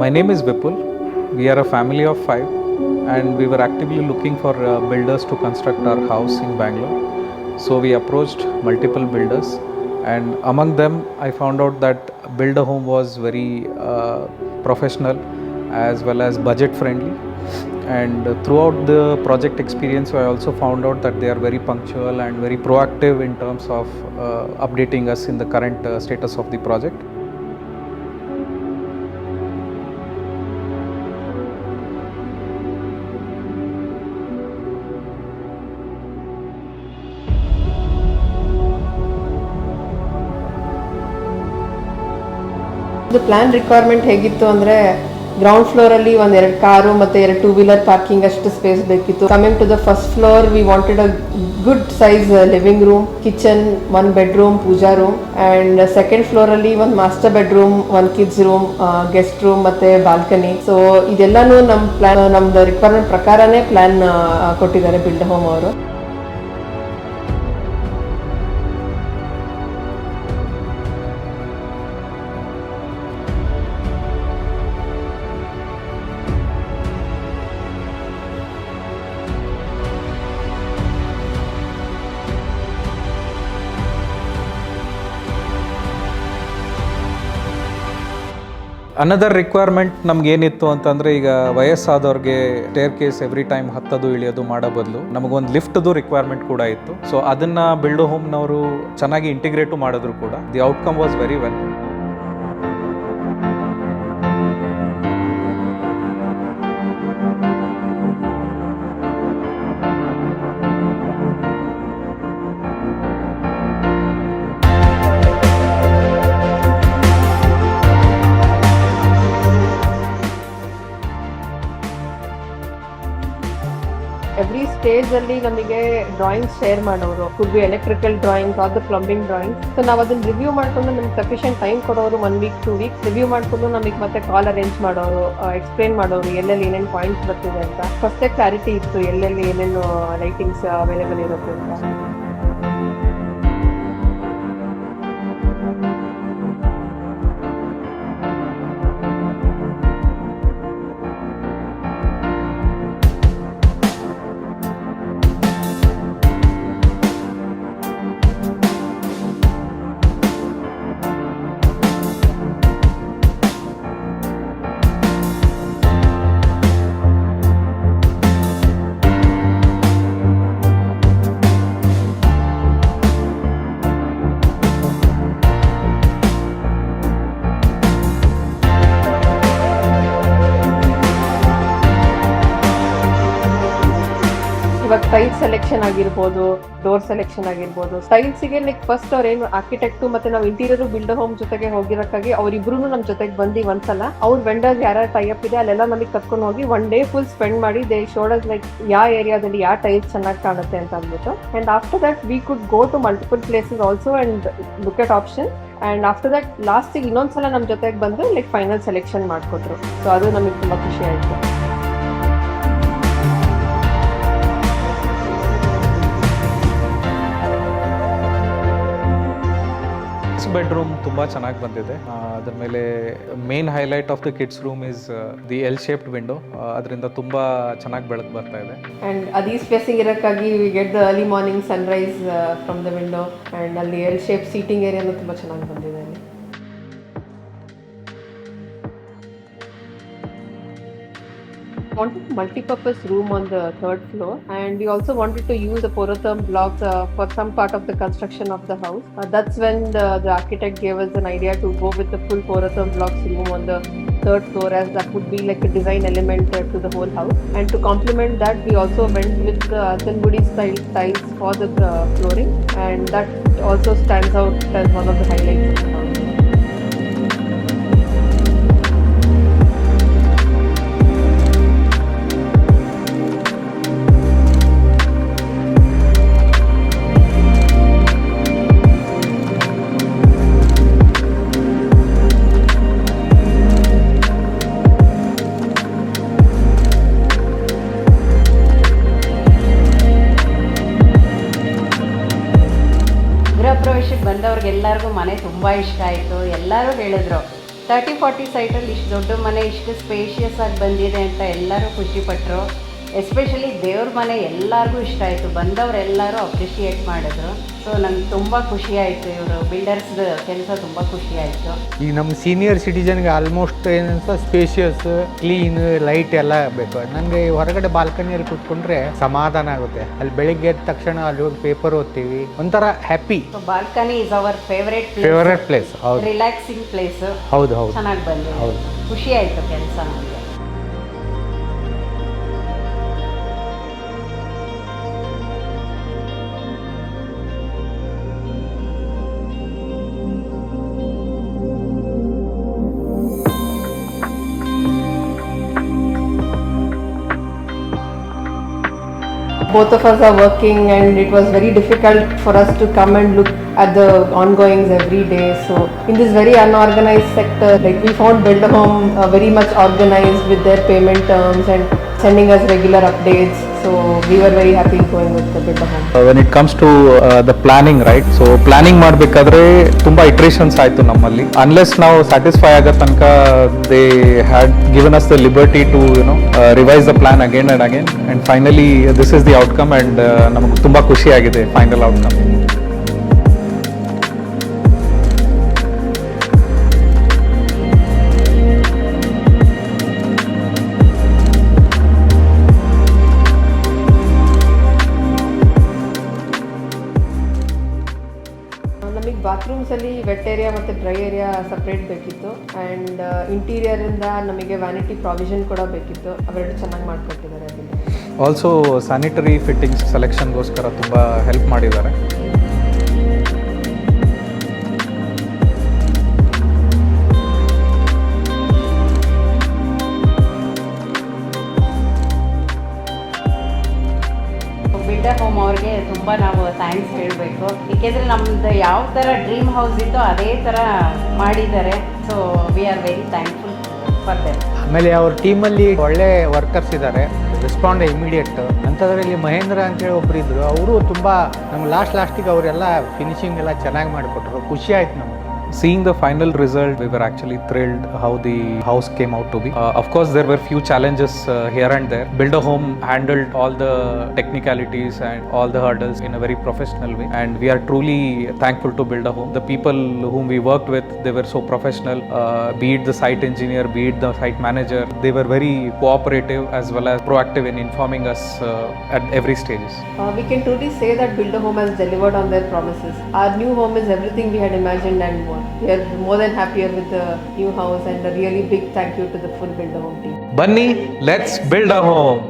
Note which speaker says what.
Speaker 1: My name is Vipul. We are a family of 5 and we were actively looking for builders to construct our house in Bangalore. So we approached multiple builders and among them I found out that Build a Home was very professional as well as budget friendly. And throughout the project experience I also found out that they are very punctual and very proactive in terms of updating us in the current status of the project.
Speaker 2: ಇದು plan requirement ಹೇಗಿತ್ತು ಅಂದರೆ ground ಫ್ಲೋರಲ್ಲಿ ಒಂದು 2 car ಮತ್ತು 2 2 wheeler parking ಅಷ್ಟು space ಬೇಕಿತ್ತು. Coming to the first floor we wanted a good size living room, kitchen, 1 bedroom, puja room. And second ಫ್ಲೋರಲ್ಲಿ ಒಂದು master bedroom, 1 kids room, guest room ಮತ್ತು ಬಾಲ್ಕನಿ. ಸೊ ಇದೆಲ್ಲನೂ ನಮ್ದು ರಿಕ್ವೈರ್ಮೆಂಟ್ ಪ್ರಕಾರನೇ ಪ್ಲಾನ್ ಕೊಟ್ಟಿದ್ದಾರೆ ಬಿಲ್ಡ್ ಹೋಮ್ ಅವರು.
Speaker 1: ಅನದರ್ ರಿಕ್ವೈರ್ಮೆಂಟ್ ನಮ್ಗೆ ಏನಿತ್ತು ಅಂತಂದರೆ, ಈಗ ವಯಸ್ಸಾದವ್ರಿಗೆ ಸ್ಟೇರ್ ಕೇಸ್ ಎವ್ರಿ ಟೈಮ್ ಹತ್ತೋದು ಇಳಿಯೋದು ಮಾಡೋ ಬದಲು ನಮಗೊಂದು ಲಿಫ್ಟ್ದು ರಿಕ್ವೈರ್ಮೆಂಟ್ ಕೂಡ ಇತ್ತು. ಸೊ ಅದನ್ನು ಬಿಲ್ಡ್ ಹೋಮ್ನವರು ಚೆನ್ನಾಗಿ ಇಂಟಿಗ್ರೇಟು ಮಾಡಿದ್ರು ಕೂಡ the outcome was very well.
Speaker 2: Every stage ಅಲ್ಲಿ ನಮಗೆ ಡ್ರಾಯಿಂಗ್ಸ್ ಶೇರ್ ಮಾಡೋರು, could be electrical drawings are the plumbing drawings. So ನಾವು ಅದನ್ನ ರಿವ್ಯೂ ಮಾಡ್ಕೊಂಡು ನಮ್ಗೆ ಸಫಿಷಿಯಂಟ್ ಟೈಮ್ ಕೊಡೋರು 1 ವೀಕ್ 2 ವೀಕ್ಸ್ ರಿವ್ಯೂ ಮಾಡ್ಕೊಂಡು ನಮಗೆ ಮತ್ತೆ ಕಾಲ್ ಅರೇಂಜ್ ಮಾಡೋರು, ಎಕ್ಸ್ಪ್ಲೇನ್ ಮಾಡೋರು ಎಲ್ಲೆಲ್ಲಿ ಏನೇನು ಪಾಯಿಂಟ್ಸ್ ಬರ್ತಿದೆ ಅಂತ. ಫಸ್ಟೇ ಕ್ಲಾರಿಟಿ ಇತ್ತು ಎಲ್ಲೆಲ್ಲಿ ಏನೇನು ಲೈಟಿಂಗ್ಸ್ ಅವೈಲೇಬಲ್ ಇರುತ್ತೆ ಅಂತ. ಇವಾಗ ಟೈಲ್ಸ್ ಸೆಲೆಕ್ಷನ್ ಆಗಿರ್ಬೋದು, ಡೋರ್ ಸೆಲೆಕ್ಷನ್ ಆಗಿರ್ಬೋದು. ಟೈಲ್ಸಿಗೆ ಲೈಕ್ ಫಸ್ಟ್ ಅವ್ರೇನು ಆರ್ಕಿಟೆಕ್ಟು ಮತ್ತೆ ನಾವು ಇಂಟೀರಿಯರ್ ಬಿಲ್ಡ್ ಹೋಮ್ ಜೊತೆಗೆ ಹೋಗಿರೋಕ್ಕಾಗಿ ಅವರಿಬ್ರು ನಮ್ಮ ಜೊತೆಗೆ ಬಂದು ಒಂದ್ಸಲ ಅವ್ರ ವೆಂಡರ್ ಯಾರ್ಯಾರು ಟೈಅಪ್ ಇದೆ ಅಲ್ಲೆಲ್ಲ ನಮಗೆ ಕರ್ಕೊಂಡು ಹೋಗಿ 1 ಡೇ ಫುಲ್ ಸ್ಪೆಂಡ್ ಮಾಡಿ ದೇ ಶೋಡ್ ಅಸ್ ಲೈಕ್ ಯಾವ ಏರಿಯಾದಲ್ಲಿ ಯಾವ ಟೈಲ್ಸ್ ಚೆನ್ನಾಗಿ ಕಾಣುತ್ತೆ ಅಂತ ಅಂದ್ಬಿಟ್ಟು. And after that we could go to multiple places also and look at option. And after that ಲಾಸ್ಟಿಗೆ ಇನ್ನೊಂದ್ಸಲ ನಮ್ಮ ಜೊತೆಗೆ ಬಂದು ಲೈಕ್ ಫೈನಲ್ ಸೆಲೆಕ್ಷನ್ ಮಾಡಿಕೊಟ್ರು. ಸೊ ಅದು ನಮಗೆ ತುಂಬಾ ಖುಷಿ ಆಯಿತು.
Speaker 1: ಬೆಡ್ರೂಮ್ ತುಂಬ ಚೆನ್ನಾಗಿ ಬಂದಿದೆ. ಅದ್ರ ಮೇಲೆ main highlight of the kids room is the L shaped window. ಅದರಿಂದ ತುಂಬ ಚೆನ್ನಾಗಿ ಬೆಳಕು ಬರ್ತಾ ಇದೆ.
Speaker 2: ಆ್ಯಂಡ್ ಅದು ಈ ಸ್ಪೇಸಿಂಗ್ ಇರೋಕ್ಕಾಗಿ we get the early morning sunrise from the window. And ಅಲ್ಲಿ ಎಲ್ ಶೇಪ್ ಸೀಟಿಂಗ್ ಏರಿಯಾನು ತುಂಬ ಚೆನ್ನಾಗಿ ಬಂದಿದೆ ಅಲ್ಲಿ. Wanted multi-purpose room on the 3rd floor, and we also wanted to use the porotherm blocks for some part of the construction of the house. That's when the architect gave us an idea to go with the full porotherm blocks room on the 3rd floor, as that would be like a design element to the whole house. And to complement that, we also went with the Athanbudi style tiles for the flooring, and that also stands out as one of the highlights of the house.
Speaker 3: ಪ್ರವೇಶಕ್ಕೆ ಬಂದವ್ರಿಗೆಲ್ಲರಿಗೂ ಮನೆ ತುಂಬ ಇಷ್ಟ ಆಯಿತು. ಎಲ್ಲರೂ ಹೇಳಿದ್ರು 30-40 ಸೈಟಲ್ಲಿ ಇಷ್ಟು ದೊಡ್ಡ ಮನೆ ಇಷ್ಟು ಸ್ಪೇಷಿಯಸ್ ಆಗಿ ಬಂದಿದೆ ಅಂತ ಎಲ್ಲರೂ ಖುಷಿಪಟ್ಟರು. ಎಸ್ಪೆಷಲಿ ದೇವ್ರ ಮನೆ ಎಲ್ಲರಿಗೂ ಇಷ್ಟ ಆಯಿತು, ಬಂದವರೆಲ್ಲರೂ ಅಪ್ರಿಷಿಯೇಟ್ ಮಾಡಿದ್ರು. ಸೊ ನಂಗೆ ತುಂಬ ಖುಷಿಯಾಯಿತು, ಇವರು ಬಿಲ್ಡರ್ಸ್ದು ಕೆಲಸ ತುಂಬ ಖುಷಿಯಾಯಿತು.
Speaker 4: ಈಗ ನಮ್ಮ ಸೀನಿಯರ್ ಸಿಟಿಜನ್ಗೆ ಆಲ್ಮೋಸ್ಟ್ ಏನಂತ ಸ್ಪೇಷಿಯಸ್, ಕ್ಲೀನ್, ಲೈಟ್ ಎಲ್ಲ ಬೇಕು. ನನಗೆ ಹೊರಗಡೆ ಬಾಲ್ಕನಿಯಲ್ಲಿ ಕೂತ್ಕೊಂಡ್ರೆ ಸಮಾಧಾನ ಆಗುತ್ತೆ. ಅಲ್ಲಿ ಬೆಳಿಗ್ಗೆ ಎದ್ದ ತಕ್ಷಣ ಅಲ್ಲಿ ಹೋಗಿ ಪೇಪರ್ ಓದ್ತೀವಿ, ಒಂಥರ happy.
Speaker 3: So balcony is our favourite
Speaker 4: place. ಹೌದು,
Speaker 3: ರಿಲ್ಯಾಕ್ಸಿಂಗ್ ಪ್ಲೇಸ್.
Speaker 4: ಹೌದು ಹೌದು
Speaker 3: ಚೆನ್ನಾಗಿ ಬಂದಿದೆ.
Speaker 4: ಹೌದು.
Speaker 3: ಖುಷಿ ಆಯಿತು ಕೆಲಸ ನನಗೆ.
Speaker 2: Both of us are working and it was very difficult for us to come and look at the ongoings every day. So in this very unorganized sector, like we found Build a Home very much organized with their payment terms and sending us regular updates. So we were very happy going with the Build a Home.
Speaker 1: When it comes to the planning, right? So planning ಮಾಡಬೇಕಾದ್ರೆ ತುಂಬಾ ಇಟ್ರೇಷನ್ಸ್ ಆಯಿತು ನಮ್ಮಲ್ಲಿ. Unless ನಾವು satisfy ಆಗೋ ತನಕ they had given us the liberty to revise the plan again and again and finally this is the outcome and ನಮಗೆ ತುಂಬ ಖುಷಿಯಾಗಿದೆ ಫೈನಲ್ ಔಟ್ಕಮ್.
Speaker 2: ನಮಗೆ ಬಾತ್ರೂಮ್ಸಲ್ಲಿ ವೆಟ್ ಏರಿಯಾ ಮತ್ತು ಡ್ರೈ ಏರಿಯಾ ಸಪ್ರೇಟ್ ಬೇಕಿತ್ತು ಆ್ಯಂಡ್ ಇಂಟೀರಿಯರಿಂದ ನಮಗೆ ವ್ಯಾನಿಟಿ ಪ್ರಾವಿಷನ್ ಕೂಡ ಬೇಕಿತ್ತು. ಅವೆರಡು ಚೆನ್ನಾಗಿ ಮಾಡಿಕೊಟ್ಟಿದ್ದಾರೆ ಅದನ್ನು.
Speaker 1: ಆಲ್ಸೋ ಸ್ಯಾನಿಟರಿ ಫಿಟ್ಟಿಂಗ್ಸ್ ಸೆಲೆಕ್ಷನ್ಗೋಸ್ಕರ ತುಂಬ ಹೆಲ್ಪ್ ಮಾಡಿದ್ದಾರೆ.
Speaker 3: ಬಿಲ್ಡರ್ ಹೋಮ್ ಅವ್ರಿಗೆ ತುಂಬ ನಾವು ಥ್ಯಾಂಕ್ಸ್ ಹೇಳಬೇಕು. ಏಕೆಂದರೆ ನಮ್ಮದು ಯಾವ ಥರ ಡ್ರೀಮ್ ಹೌಸ್ ಇತ್ತೋ ಅದೇ ಥರ ಮಾಡಿದ್ದಾರೆ. So we are very thankful for them.
Speaker 4: ಆಮೇಲೆ ಅವ್ರ ಟೀಮಲ್ಲಿ ಒಳ್ಳೆ ವರ್ಕರ್ಸ್ ಇದ್ದಾರೆ, ರೆಸ್ಪಾಂಡ್ ಇಮಿಡಿಯೇಟ್. ಅಂಥದ್ರಲ್ಲಿ ಮಹೇಂದ್ರ ಅಂತೇಳಿ ಒಬ್ರು ಇದ್ರು, ಅವರು ತುಂಬ ನಮ್ಗೆ ಲಾಸ್ಟಿಗೆ ಅವರೆಲ್ಲ ಫಿನಿಶಿಂಗ್ ಎಲ್ಲ ಚೆನ್ನಾಗಿ ಮಾಡಿಕೊಟ್ರು. ಖುಷಿ ಆಯ್ತು ನಮಗೆ.
Speaker 1: Seeing the final result, we were actually thrilled how the house came out to be. Of course, there were few challenges here and there. Build a Home handled all the technicalities and all the hurdles in a very professional way, and we are truly thankful to Build a Home. The people whom we worked with, they were so professional. Be it the site engineer, be it the site manager, they were very cooperative as well as proactive in informing us at every stages.
Speaker 2: We can truly say that Build a Home has delivered on their promises. Our new home is everything we had imagined and more. We are more than happier with the new house and a really big thank you to the full Build a Home team.
Speaker 1: Bunny, let's build a home.